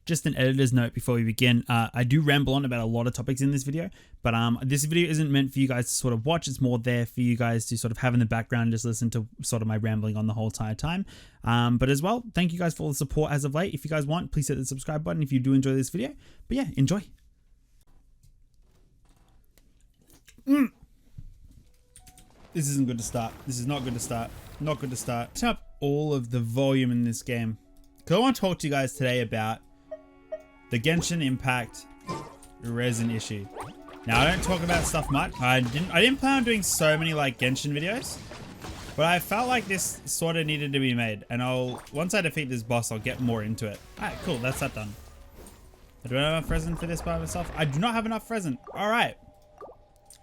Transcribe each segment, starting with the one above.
Just an editor's note before we begin. I do ramble on about a lot of topics in this video, but this video isn't meant for you guys to sort of watch. It's more there for you guys to sort of have in the background, just listen to sort of my rambling on the whole entire time. But as well, thank you guys for all the support as of late. If you guys want, please hit the subscribe button if you do enjoy this video. But yeah, enjoy. This isn't good to start. This is not good to start. Not good to start. Turn up all of the volume in this game, because I want to talk to you guys today about the Genshin Impact Resin issue. Now, I don't talk about stuff much. I didn't plan on doing so many like Genshin videos, but I felt like this sort of needed to be made. And once I defeat this boss, I'll get more into it. All right, cool. That's that done. Do I have enough resin for this by myself? I do not have enough resin. All right.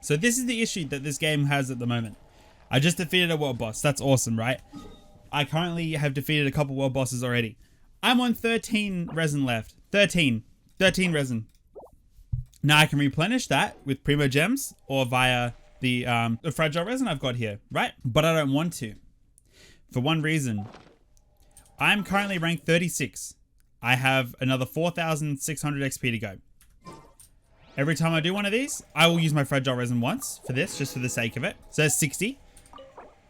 So this is the issue that this game has at the moment. I just defeated a world boss. That's awesome, right? I currently have defeated a couple world bosses already. I'm on 13 resin left. 13 resin. Now I can replenish that with primo gems or via the fragile resin I've got here, right? But I don't want to. For one reason. I'm currently ranked 36. I have another 4,600 XP to go. Every time I do one of these, I will use my fragile resin once for this, just for the sake of it. So it's 60.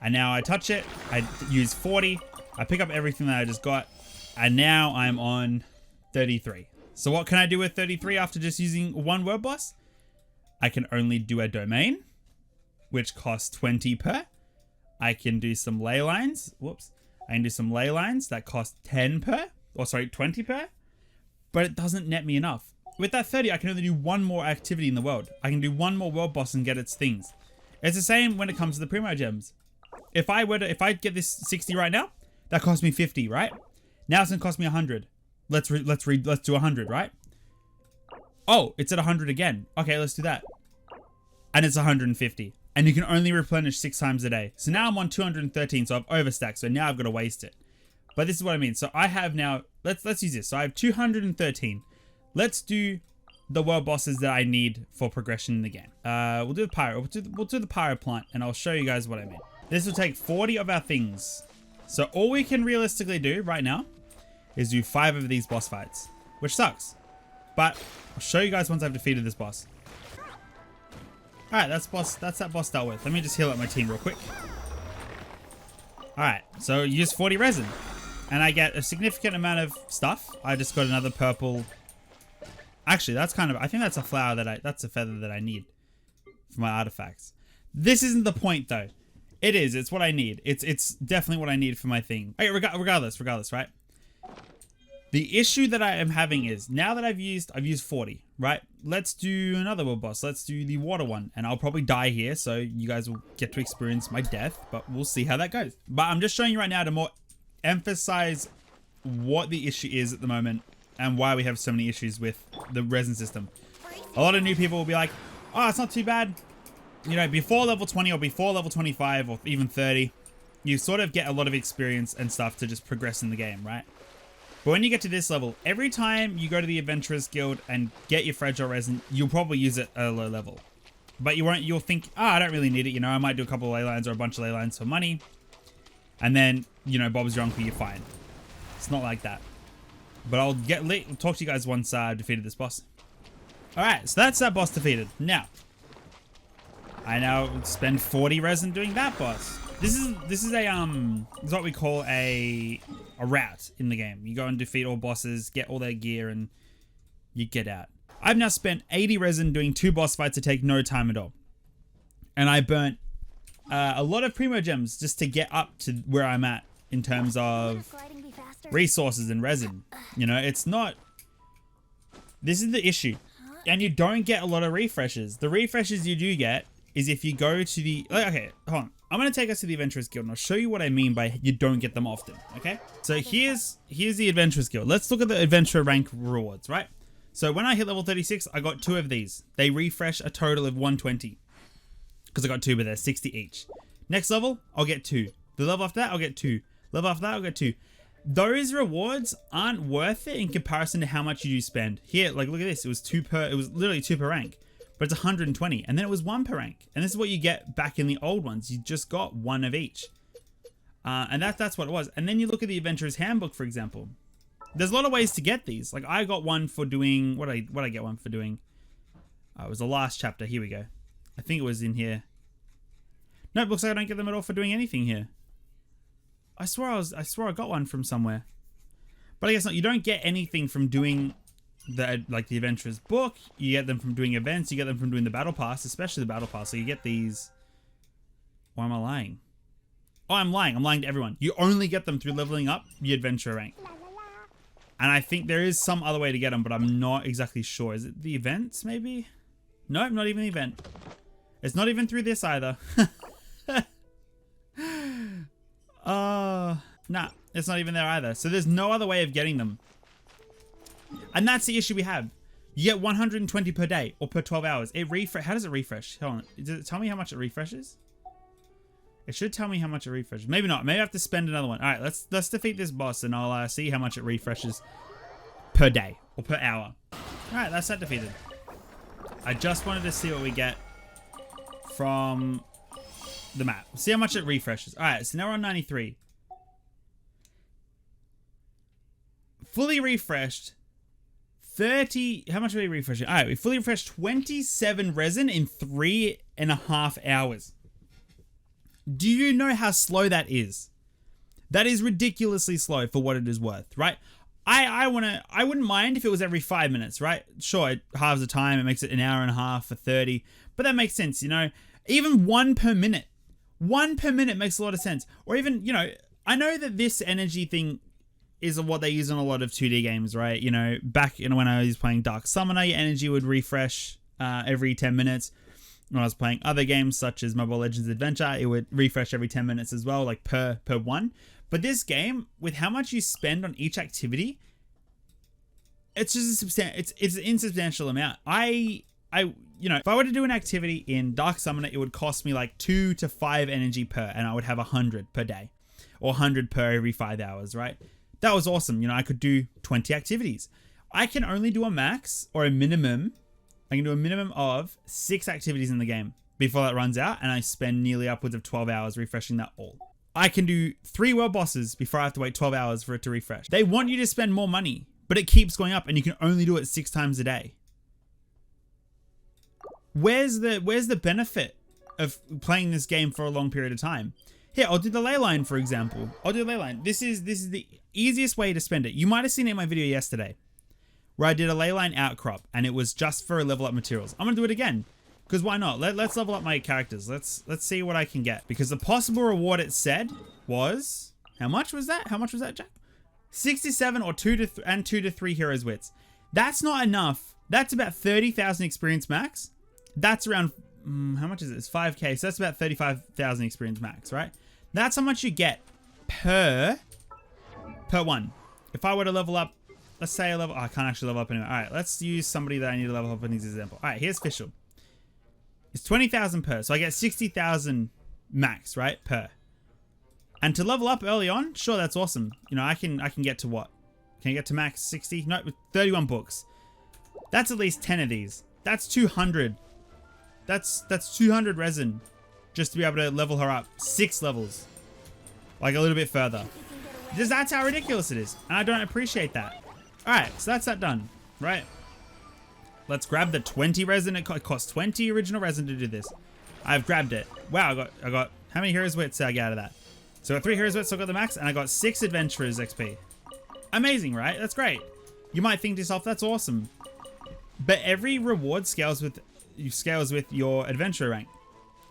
And now I touch it, I use 40, I pick up everything that I just got, and now I'm on 33. So what can I do with 33 after just using one world boss? I can only do a domain, which costs 20 per. I can do some ley lines. Whoops. I can do some ley lines that cost 10 per. Or sorry, 20 per. But it doesn't net me enough. With that 30, I can only do one more activity in the world. I can do one more world boss and get its things. It's the same when it comes to the primo gems. If I get this 60 right now, that cost me 50, right? Now it's gonna cost me 100. Let's do 100, right? Oh, it's at 100 again. Okay, let's do that. And it's 150. And you can only replenish 6 times a day. So now I'm on 213, so I've overstacked. So now I've got to waste it. But this is what I mean. So I have now, let's use this. So I have 213. Let's do the world bosses that I need for progression in the game. We'll do the pyro. We'll do the pyro plant, and I'll show you guys what I mean. This will take 40 of our things. So all we can realistically do right now is do 5 of these boss fights, which sucks. But I'll show you guys once I've defeated this boss. All right, that's that boss dealt with. Let me just heal up my team real quick. All right, so use 40 resin, and I get a significant amount of stuff. I just got another purple. Actually, that's kind of, I think that's a flower that's a feather that I need for my artifacts. This isn't the point though. It is, it's what I need. It's definitely what I need for my thing. Okay, regardless, right? The issue that I am having is, now that I've used 40, right? Let's do another world boss. Let's do the water one, and I'll probably die here, so you guys will get to experience my death, but we'll see how that goes. But I'm just showing you right now to more emphasize what the issue is at the moment and why we have so many issues with the resin system. A lot of new people will be like, oh, it's not too bad. You know, before level 20 or before level 25 or even 30, you sort of get a lot of experience and stuff to just progress in the game, right? But when you get to this level, every time you go to the Adventurers Guild and get your fragile resin, you'll probably use it at a low level. But you'll think, oh, I don't really need it. You know, I might do a couple of ley lines or a bunch of ley lines for money. And then, you know, Bob's your uncle, you're fine. It's not like that. But I'll talk to you guys once I've defeated this boss. All right, so that's that boss defeated. Now, I now spend 40 resin doing that boss. This is what we call a route in the game. You go and defeat all bosses, get all their gear, and you get out. I've now spent 80 resin doing 2 boss fights that take no time at all. And I burnt a lot of primo gems just to get up to where I'm at in terms of resources and resin. You know, it's not... This is the issue. And you don't get a lot of refreshes. The refreshes you do get is if you go to the... Okay, hold on. I'm going to take us to the Adventurers Guild, and I'll show you what I mean by you don't get them often, okay? So here's the Adventurers Guild. Let's look at the Adventurer rank rewards, right? So when I hit level 36, I got 2 of these. They refresh a total of 120. Because I got 2, but they're 60 each. Next level, I'll get 2. The level after that, I'll get 2. Level after that, I'll get 2. Those rewards aren't worth it in comparison to how much you do spend. Here, like, look at this. It was literally 2 per rank. But it's 120, and then it was 1 per rank. And this is what you get back in the old ones. You just got 1 of each. And that's what it was. And then you look at the Adventurer's Handbook, for example. There's a lot of ways to get these. Like I got one for doing, what I get one for doing? It was the last chapter. Here we go. I think it was in here. No, it looks like I don't get them at all for doing anything here. I swore I got one from somewhere. But I guess not. You don't get anything from doing the adventurer's book. You get them from doing events. You get them from doing the battle pass, especially the battle pass. So you get these. Why am I lying? Oh, I'm lying. I'm lying to everyone. You only get them through leveling up your adventurer rank. And I think there is some other way to get them, but I'm not exactly sure. Is it the events, maybe? Nope, not even the event. It's not even through this either. Nah, it's not even there either. So there's no other way of getting them. And that's the issue we have. You get 120 per day or per 12 hours. How does it refresh? Hold on. Does it tell me how much it refreshes? It should tell me how much it refreshes. Maybe not. Maybe I have to spend another one. All right, let's defeat this boss and I'll see how much it refreshes per day or per hour. All right, that's that defeated. I just wanted to see what we get from the map. See how much it refreshes. All right, so now we're on 93. Fully refreshed. 30. How much are we refreshing? All right, we fully refreshed 27 resin in 3.5 hours. Do you know how slow that is? That is ridiculously slow for what it is worth, right? I wouldn't mind if it was every 5 minutes, right? Sure, it halves the time, it makes it an hour and a half for 30, but that makes sense, you know? Even 1 per minute. 1 per minute makes a lot of sense. Or even, you know, I know that this energy thing is what they use in a lot of 2D games, right? You know, back when I was playing Dark Summoner, your energy would refresh every 10 minutes. When I was playing other games such as Mobile Legends Adventure, it would refresh every 10 minutes as well, like per one. But this game, with how much you spend on each activity, it's just it's an insubstantial amount. You know, if I were to do an activity in Dark Summoner, it would cost me like 2 to 5 energy per, and I would have 100 per day, or 100 per every 5 hours, right? That was awesome. You know, I could do 20 activities. I can only do a max or a minimum. I can do a minimum of 6 activities in the game before that runs out, and I spend nearly upwards of 12 hours refreshing that all. I can do 3 world bosses before I have to wait 12 hours for it to refresh. They want you to spend more money, but it keeps going up and you can only do it 6 times a day. Where's the benefit of playing this game for a long period of time? Here, I'll do the ley line, for example. I'll do the ley line. This is the easiest way to spend it. You might have seen it in my video yesterday, where I did a ley line outcrop, and it was just for level up materials. I'm gonna do it again, because why not? Let's level up my characters. Let's see what I can get, because the possible reward it said was, how much was that? How much was that, Jack? 67 or 2 to 3 heroes wits. That's not enough. That's about 30,000 experience max. That's around how much is it? It's 5k, so that's about 35,000 experience max, right? That's how much you get per one. If I were to level up, let's say I can't actually level up anyway. All right, let's use somebody that I need to level up in this example. All right, here's Fischl. It's 20,000 per, so I get 60,000 max, right, per. And to level up early on, sure, that's awesome. You know, I can get to what? Can I get to max 60? No, 31 books. That's at least 10 of these. That's 200. That's 200 resin just to be able to level her up 6 levels, like a little bit further. Just that's how ridiculous it is, and I don't appreciate that. All right, so that's that done, right? Let's grab the 20 resin. It costs 20 original resin to do this. I've grabbed it. Wow, I got how many heroes wits did I get out of that? So I got 3 heroes wits, so I got the max, and I got 6 adventurers XP. Amazing, right? That's great. You might think to yourself, that's awesome, but every reward scales with your adventurer rank,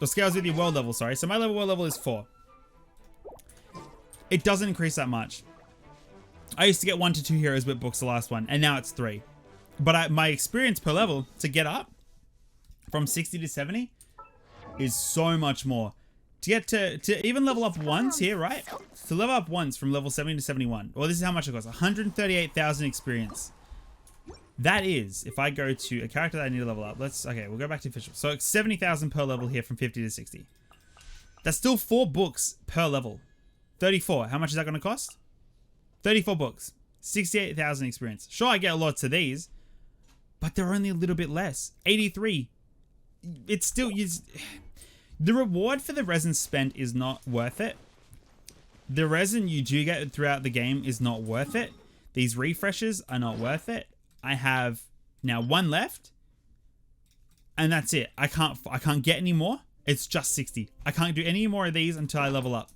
or scales with your world level. Sorry, so my world level is 4. It doesn't increase that much. I used to get 1 to 2 heroes wit books the last one, and now it's 3. But my experience per level to get up from 60 to 70 is so much more. To get to even level up once here, right? To level up once from level 70 to 71. Well, this is how much it costs. 138,000 experience. That is, if I go to a character that I need to level up, okay, we'll go back to official. So it's 70,000 per level here from 50 to 60. That's still 4 books per level. 34. How much is that going to cost? 34 books. 68,000 experience. Sure, I get lots of these, but they're only a little bit less. 83. It's still... The reward for the resin spent is not worth it. The resin you do get throughout the game is not worth it. These refreshes are not worth it. I have now 1 left, and that's it. I can't get any more. It's just 60. I can't do any more of these until I level up.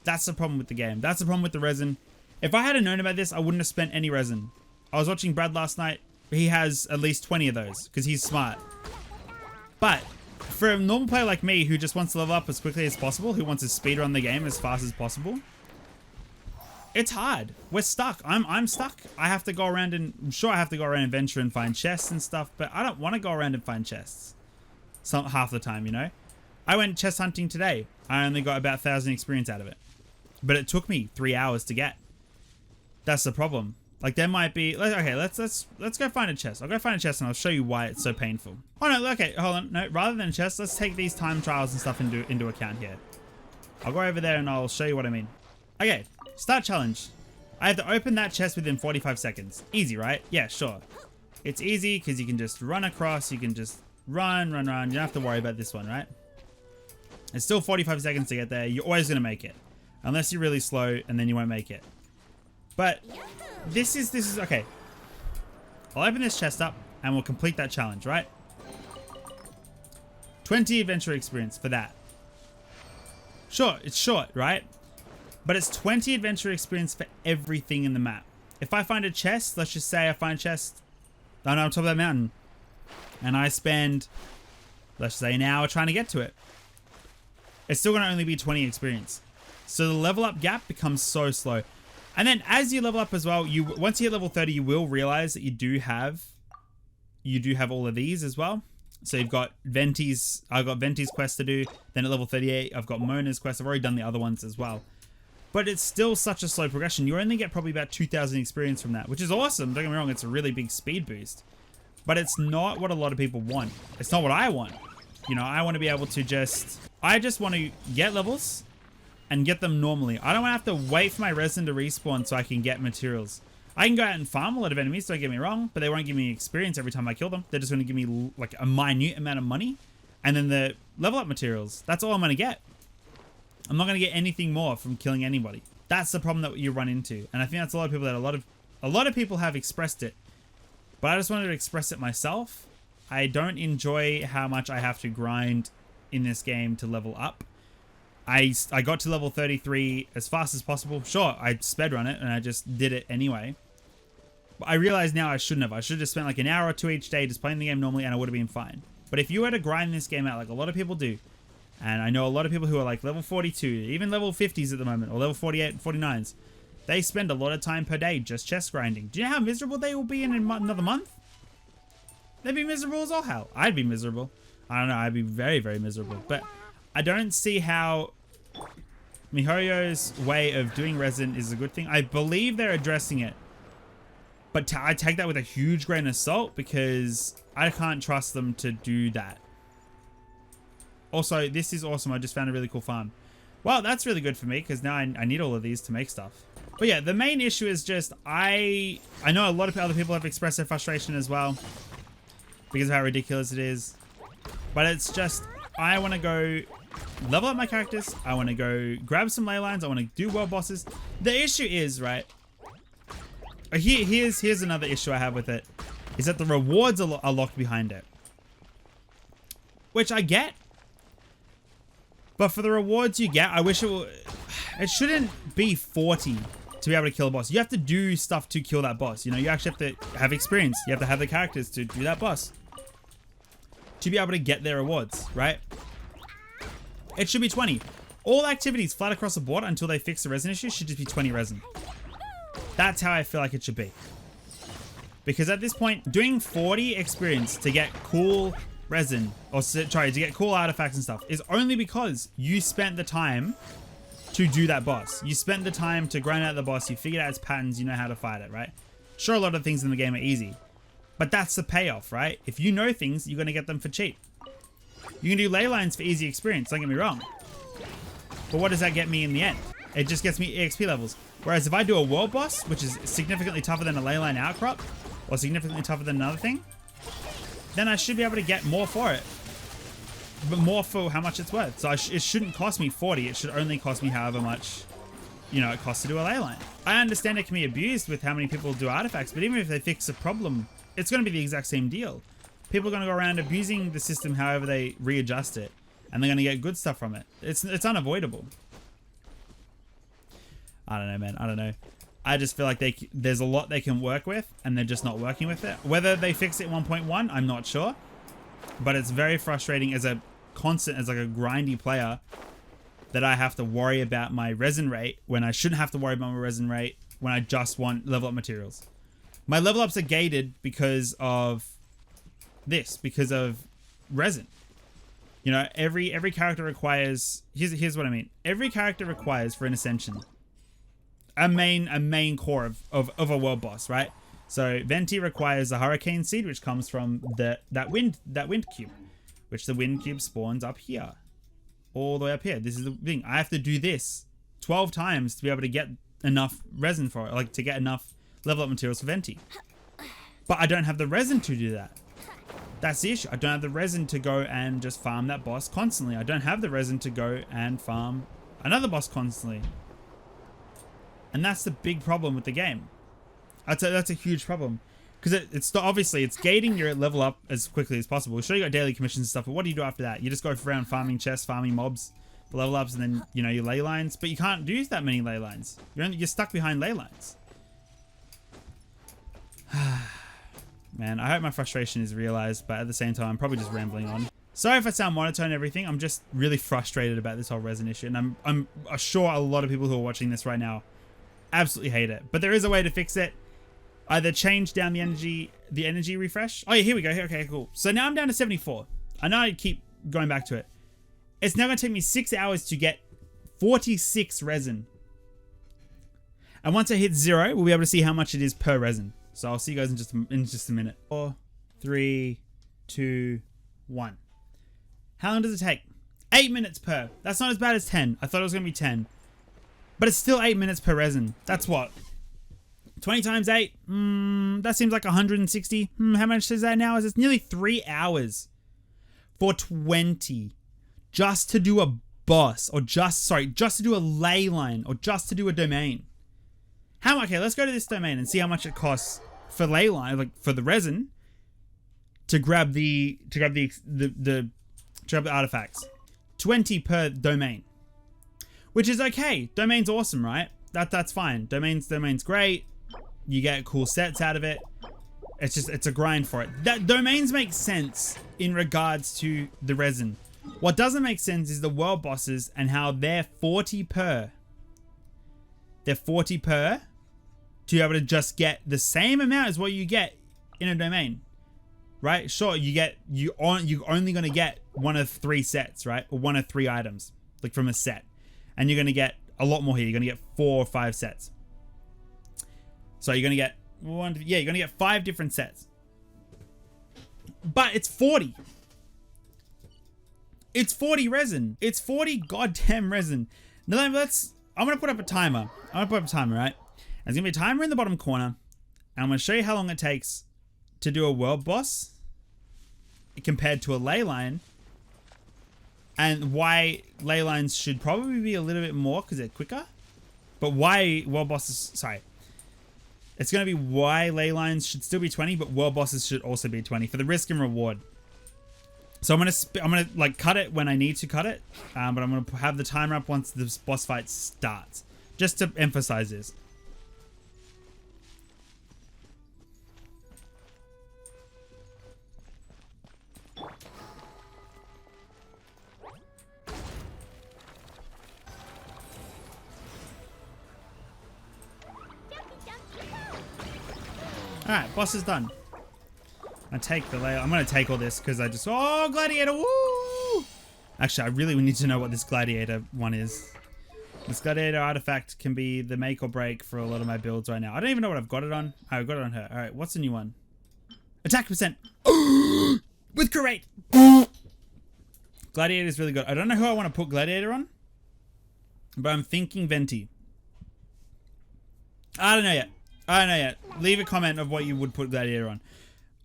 That's the problem with the game. That's the problem with the resin. If I had known about this, I wouldn't have spent any resin. I was watching Brad last night. He has at least 20 of those because he's smart. But for a normal player like me who just wants to level up as quickly as possible, who wants to speedrun the game as fast as possible, it's hard. We're stuck. I'm stuck. I have to go around and... I'm sure I have to go around and venture and find chests and stuff, but I don't want to go around and find chests. Half the time, you know? I went chest hunting today. I only got about 1,000 experience out of it. But it took me 3 hours to get. That's the problem. Like there might be... Okay, let's go find a chest. I'll go find a chest and I'll show you why it's so painful. Oh no, okay, hold on. No, rather than a chest, let's take these time trials and stuff into account here. I'll go over there and I'll show you what I mean. Okay, start challenge. I have to open that chest within 45 seconds. Easy, right? Yeah, sure. It's easy because you can just run across. You can just run. You don't have to worry about this one, right? It's still 45 seconds to get there. You're always going to make it. Unless you're really slow and then you won't make it. But this is okay. I'll open this chest up and we'll complete that challenge, right? 20 adventure experience for that. Sure, it's short, right? But it's 20 adventure experience for everything in the map. If I find a chest, let's just say I find a chest on top of that mountain, and I spend, let's say, an hour trying to get to it, it's still going to only be 20 experience. So the level up gap becomes so slow. And then as you level up as well, once you hit level 30, you will realize that you do have all of these as well. So you've got Venti's, I've got Venti's quest to do. Then at level 38, I've got Mona's quest. I've already done the other ones as well. But it's still such a slow progression. You only get probably about 2,000 experience from that, which is awesome. Don't get me wrong, it's a really big speed boost. But it's not what a lot of people want. It's not what I want. You know, I want to be able to I just want to get levels and get them normally. I don't want to have to wait for my resin to respawn so I can get materials. I can go out and farm a lot of enemies, don't get me wrong, but they won't give me experience every time I kill them. They're just going to give me like a minute amount of money and then the level up materials. That's all I'm going to get. I'm not going to get anything more from killing anybody. That's the problem that you run into. And I think that's a lot of people a lot of people have expressed it, but I just wanted to express it myself. I don't enjoy how much I have to grind in this game to level up. I got to level 33 as fast as possible. Sure, I sped run it and I just did it anyway. But I realize now I shouldn't have. I should have just spent like an hour or two each day just playing the game normally and I would have been fine. But if you were to grind this game out like a lot of people do, and I know a lot of people who are like level 42, even level 50s at the moment, or level 48 and 49s, they spend a lot of time per day just chest grinding. Do you know how miserable they will be in another month? They'd be miserable as all hell. I'd be miserable. I don't know, I'd be very, very miserable. But I don't see how MiHoYo's way of doing resin is a good thing. I believe they're addressing it. But I take that with a huge grain of salt because I can't trust them to do that. Also, this is awesome. I just found a really cool farm. Well, that's really good for me because now I need all of these to make stuff. But yeah, the main issue is just I know a lot of other people have expressed their frustration as well because of how ridiculous it is. But it's just, I want to go level up my characters. I want to go grab some ley lines. I want to do world bosses. The issue is, right, here's another issue I have with it, is that the rewards are locked behind it. Which I get. But for the rewards you get, I wish it shouldn't be 40 to be able to kill a boss. You have to do stuff to kill that boss. You know, you actually have to have experience. You have to have the characters to do that boss to be able to get their rewards, right? It should be 20. All activities flat across the board until they fix the resin issue should just be 20 resin. That's how I feel like it should be. Because at this point, doing 40 experience to get cool resin, or sorry, to get cool artifacts and stuff, is only because you spent the time to do that boss. You spent the time to grind out the boss, you figured out its patterns, you know how to fight it, right? Sure, a lot of things in the game are easy, but that's the payoff, right? If you know things, you're going to get them for cheap. You can do ley lines for easy experience, don't get me wrong. But what does that get me in the end? It just gets me EXP levels. Whereas if I do a world boss, which is significantly tougher than a ley line outcrop, or significantly tougher than another thing, then I should be able to get more for it. But more for how much it's worth. So it shouldn't cost me 40. It should only cost me however much you know, it costs to do a ley line. I understand it can be abused with how many people do artifacts, but even if they fix a problem, it's going to be the exact same deal. People are going to go around abusing the system however they readjust it, and they're going to get good stuff from it. It's unavoidable. I don't know, man. I don't know. I just feel like there's a lot they can work with, and they're just not working with it. Whether they fix it 1.1, I'm not sure. But it's very frustrating as a constant, as like a grindy player, that I have to worry about my resin rate when I shouldn't have to worry about my resin rate when I just want level up materials. My level ups are gated because of this, because of resin. You know, every character requires, here's what I mean. Every character requires, for an ascension, a main core of a world boss, right? So Venti requires a hurricane seed, which comes from that wind cube, which the wind cube spawns up here, all the way up here. This is the thing. I have to do this 12 times to be able to get enough resin for it, like to get enough level up materials for Venti. But I don't have the resin to do that. That's the issue. I don't have the resin to go and just farm that boss constantly. I don't have the resin to go and farm another boss constantly. And that's the big problem with the game. That's a huge problem. Because it's obviously it's gating your level up as quickly as possible. Sure, you got daily commissions and stuff, but what do you do after that? You just go around farming chests, farming mobs, for level ups, and then, you know, your ley lines. But you can't do that many ley lines. You're stuck behind ley lines. Man, I hope my frustration is realized, but at the same time, I'm probably just rambling on. Sorry if I sound monotone and everything. I'm just really frustrated about this whole resin issue, and I'm sure a lot of people who are watching this right now absolutely hate it. But there is a way to fix it. Either change down the energy refresh. Oh yeah, here we go. Okay, cool. So now I'm down to 74. I know I keep going back to it. It's now going to take me 6 hours to get 46 resin. And once I hit 0, we'll be able to see how much it is per resin. So I'll see you guys in just a minute. 4, 3, 2, 1. How long does it take? 8 minutes per. That's not as bad as 10. I thought it was going to be 10. But it's still 8 minutes per resin. That's what? 20 times 8? That seems like 160. How much is that now? It's nearly 3 hours for 20. Just to do a boss. Or just to do a ley line. Or just to do a domain. Okay, let's go to this domain and see how much it costs for ley line, like for the resin, to grab the artifacts. 20 per domain. Which is okay. Domain's awesome, right? That's fine. Domain's great. You get cool sets out of it. It's a grind for it. That domains make sense in regards to the resin. What doesn't make sense is the world bosses and how they're 40 per. They're 40 per to be able to just get the same amount as what you get in a domain. Right? Sure, you're only going to get one of 3 sets, right? Or one of 3 items, like from a set. And you're going to get a lot more here. You're going to get 4 or 5 sets. So you're going to get you're going to get 5 different sets. But it's 40. It's 40 resin. It's 40 goddamn resin. Now I'm going to put up a timer. I'm going to put up a timer, right? There's going to be a timer in the bottom corner. And I'm going to show you how long it takes to do a world boss compared to a ley line. And why ley lines should probably be a little bit more because they're quicker. But why world bosses... Sorry. It's going to be why ley lines should still be 20, but world bosses should also be 20 for the risk and reward. So I'm gonna like cut it when I need to cut it, but I'm gonna have the timer up once this boss fight starts, just to emphasize this. Alright, boss is done. I take the layer. I'm going to take all this because I just... Oh, gladiator! Woo! Actually, I really need to know what this gladiator one is. This gladiator artifact can be the make or break for a lot of my builds right now. I don't even know what I've got it on. Oh, I've got it on her. Alright, what's the new one? Attack percent. With crate! Gladiator is really good. I don't know who I want to put gladiator on. But I'm thinking Venti. I don't know yet. Leave a comment of what you would put gladiator on.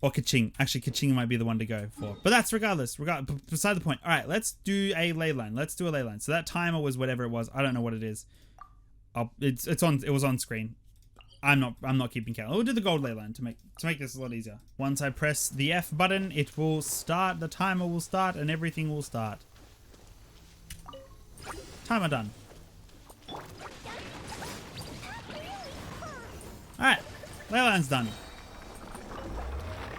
Or Kaching. Actually, Kaching might be the one to go for. But that's regardless. Beside the point. Alright, let's do a ley line. So that timer was whatever it was. I don't know what it is. It was on screen. I'm not keeping count. We'll do the gold ley line to make this a lot easier. Once I press the F button, it will start, the timer will start, and everything will start. Timer done. Alright, ley line's done.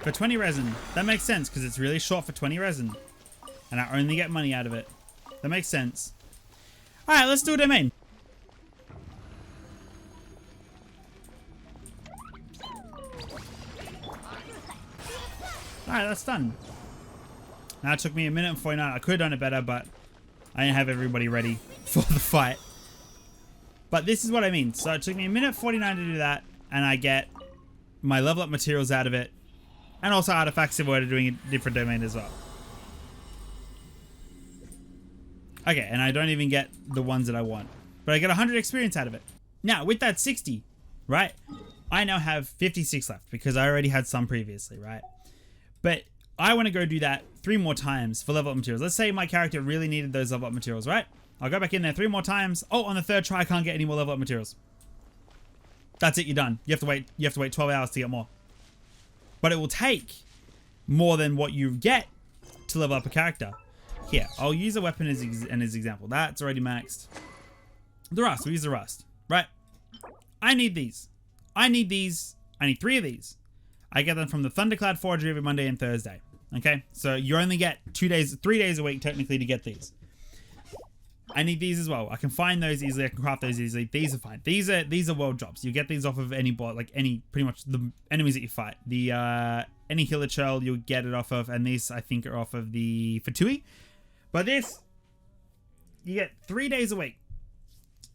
For 20 resin. That makes sense because it's really short for 20 resin. And I only get money out of it. That makes sense. Alright, let's do a domain. Alright, that's done. Now it took me a minute and 49. I could have done it better, but I didn't have everybody ready for the fight. But this is what I mean. So it took me a minute 49 to do that, and I get my level up materials out of it, and also artifacts if we're doing a different domain as well. Okay, and I don't even get the ones that I want, but I get 100 experience out of it. Now, with that 60, right, I now have 56 left because I already had some previously, right? But I want to go do that 3 more times for level up materials. Let's say my character really needed those level up materials, right? I'll go back in there 3 more times. Oh, on the 3rd try, I can't get any more level up materials. That's it, you're done. You have to wait 12 hours to get more. But it will take more than what you get to level up a character. Here, I'll use a weapon as an example. That's already maxed. The rust, we'll use the rust, right? I need these. I need 3 of these. I get them from the Thundercloud Forge every Monday and Thursday. Okay, so you only get 3 days a week technically to get these. I need these as well. I can find those easily. I can craft those easily. These are fine. These are world drops. You get these off of any bot, like pretty much the enemies that you fight. The any healer churl you'll get it off of, and these I think are off of the Fatui. But this, you get 3 days a week.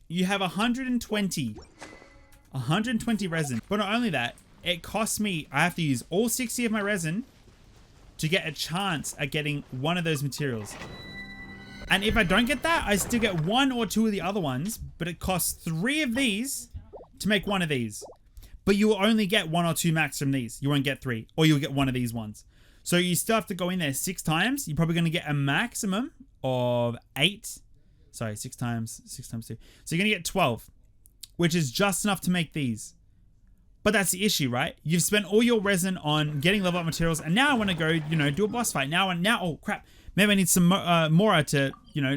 You have 120 resin. But not only that, it costs me, I have to use all 60 of my resin to get a chance at getting one of those materials. And if I don't get that, I still get 1 or 2 of the other ones, but it costs 3 of these to make 1 of these. But you will only get 1 or 2 max from these. You won't get 3, or you'll get 1 of these ones. So you still have to go in there 6 times. You're probably going to get a maximum of 8. Sorry, 6 times 2. So you're going to get 12, which is just enough to make these. But that's the issue, right? You've spent all your resin on getting level up materials, and now I want to go, do a boss fight. Now, oh crap. Maybe I need some Mora to,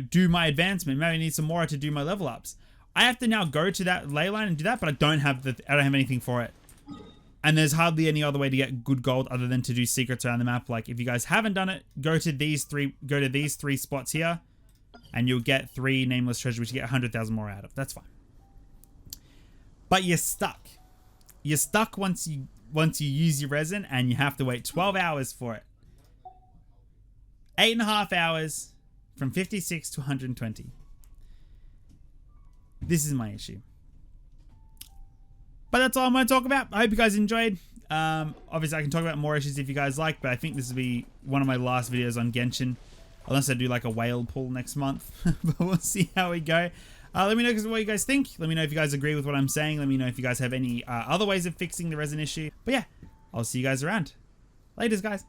do my advancement. Maybe I need some Mora to do my level ups. I have to now go to that ley line and do that, but I don't have anything for it. And there's hardly any other way to get good gold other than to do secrets around the map. Like if you guys haven't done it, go to these 3 spots here, and you'll get 3 nameless treasures, which you get 100,000 more out of. That's fine. But you're stuck. You're stuck once you use your resin, and you have to wait 12 hours for it. 8.5 hours from 56 to 120. This is my issue. But that's all I'm going to talk about. I hope you guys enjoyed. Obviously, I can talk about more issues if you guys like, but I think this will be one of my last videos on Genshin. Unless I do like a whale pull next month. But we'll see how we go. Let me know what you guys think. Let me know if you guys agree with what I'm saying. Let me know if you guys have any other ways of fixing the resin issue. But yeah, I'll see you guys around. Laters, guys.